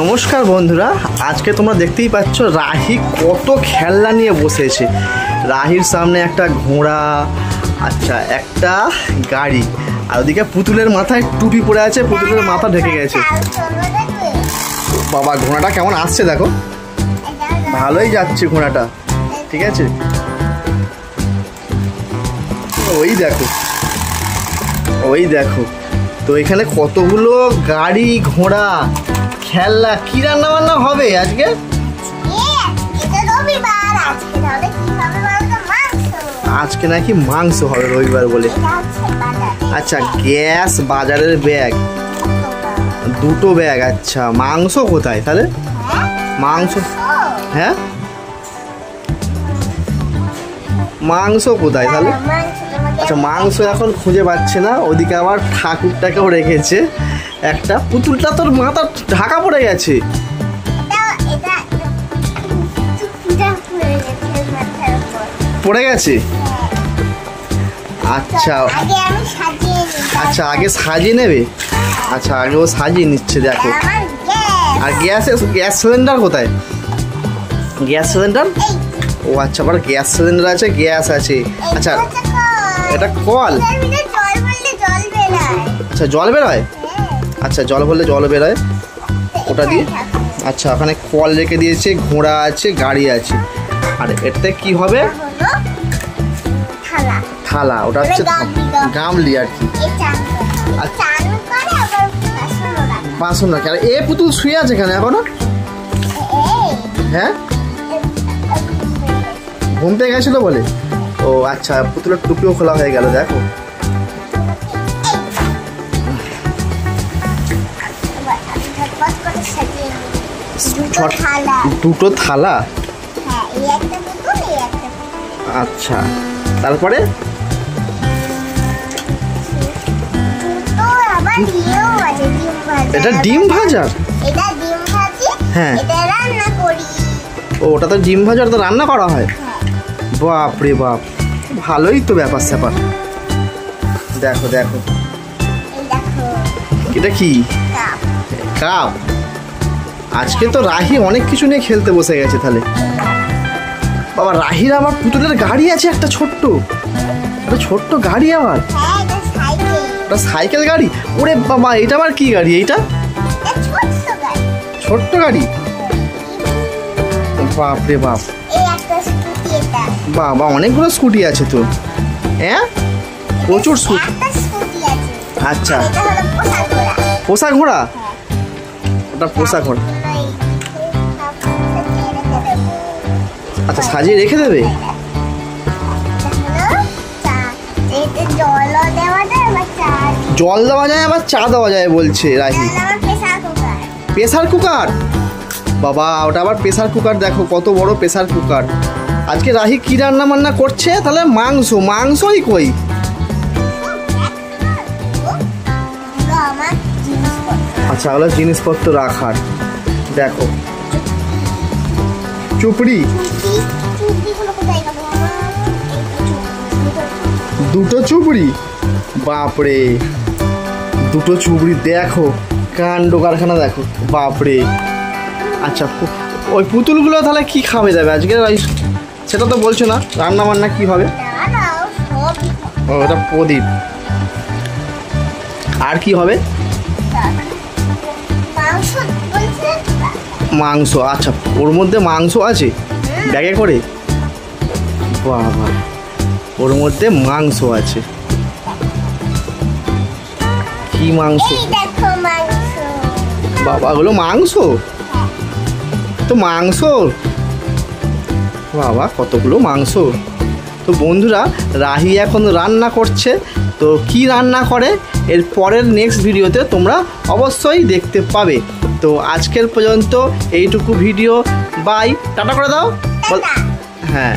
নমস্কার বন্ধুরা, আজকে তোমরা দেখতেই পাচ্ছ রাহি কত খেলনা নিয়ে বসেছে। রাহির সামনে একটা ঘোড়া, আচ্ছা একটা গাড়ি, আর ওদিকে পুতুলের মাথায় টুপি পরে আছে, পুতুলের মাথা ঢেকে গেছে। বাবা ঘোড়াটা কেমন আসছে দেখো, ভালোই যাচ্ছে ঘোড়াটা, ঠিক আছে। ওই দেখো ওই দেখো, তো এখানে কতগুলো গাড়ি ঘোড়া খেলনা। কি রান্না বান্না হবে আজকে? আজকে নাকি মাংস হবে রবিবার বলে। আচ্ছা গ্যাস, বাজারের ব্যাগ, দুটো ব্যাগ। আচ্ছা মাংস কোথায় তাহলে? মাংস, হ্যাঁ মাংস কোথায় তাহলে? আচ্ছা মাংস এখন খুঁজে পাচ্ছে না। ওদিকে আবার ঠাকুরটাকেও রেখেছে একটা, পুতুলটা তোর মাথা ঢাকা পড়ে গেছে। পড়ে গেছে, আচ্ছা আচ্ছা আগে সাজিয়ে নেবে। আচ্ছা আগে ও সাজিয়ে নিচ্ছে দেখো। আর গ্যাস সিলিন্ডার কোথায়? গ্যাস সিলিন্ডার, ও আচ্ছা আবার গ্যাস সিলিন্ডার আছে, গ্যাস আছে। আচ্ছা এটা কল, আচ্ছা জল বেরোয়। আচ্ছা জল ভরলে জল বেরোয়, ওটা দিয়ে। আচ্ছা ওখানে কল রেখে দিয়েছে, ঘোড়া আছে, গাড়ি আছে। আর এতে কি হবে? থালা, ওটা হচ্ছে গামলি আর কি। বাসন রাখে। আর এ পুতুল শুয়ে আছে এখানে এখনো? হ্যাঁ ঘুম পেয়ে গেছিল বলে। ও আচ্ছা পুতুলের টুপিও খোলা হয়ে গেল দেখো। দুটো থালা, আচ্ছা তারপরে এটা ডিম ভাজা। হ্যাঁ ও ওটা তো ডিম ভাজা, তো রান্না করা হয়। বাপ রে বাপ, ভালোই তো ব্যাপার স্যাপার। দেখো দেখো এটা কি? কাপ। আজকে তো রাহি অনেক কিছু নিয়ে খেলতে বসে গেছে তাহলে। বাবা রাহির আবার পুতুলের গাড়ি আছে একটা ছোট্ট, একটা ছোট্ট গাড়ি আবার, ওটা সাইকেল গাড়ি। ওরে বাবা এটা আবার কি গাড়ি? এইটা ছোট্ট গাড়ি। বাপ রে বাপ, বাবা অনেকগুলো স্কুটি আছে তো। হ্যাঁ প্রচুর স্কুটি। আচ্ছা পোষা ঘোড়া, ওটা পোষা ঘোড়া। আচ্ছা সাজিয়ে রেখে দেবে। জল দেওয়া যায় আবার চা দেওয়া যায় বলছে রাহি। প্রেসার কুকার, বাবা ওটা আবার প্রেসার কুকার। দেখো কত বড় প্রেসার কুকার। আজকে রাহি কি রান্না বান্না করছে তাহলে? মাংস। মাংসই কই? আচ্ছা ওগুলো জিনিসপত্র রাখার। দেখো চুপড়ি, দুটো চুপড়ি। বাপরে দুটো চুপড়ি, দেখো কাণ্ড কারখানা দেখো, বাপরে। আচ্ছা ওই পুতুলগুলো তাহলে কি খাবে যাবে আজকে? সেটা তো বলছো না, রান্না বান্না কি হবে? ও ওটা প্রদীপ। আর কি হবে? মাংস। আচ্ছা ওর মধ্যে মাংস আছে ব্যাগে করে। বাবা ওর মধ্যে মাংস আছে। কি মাংস? বাবা ওগুলো মাংস তো, মাংস। বাবা কতগুলো মাংস। তো বন্ধুরা রাহি এখন রান্না করছে, তো কি রান্না করে এর পরের নেক্সট ভিডিওতে তোমরা অবশ্যই দেখতে পাবে। তো আজকের পর্যন্ত এইটুকু ভিডিও, বাই, টাটা করে দাও। হ্যাঁ।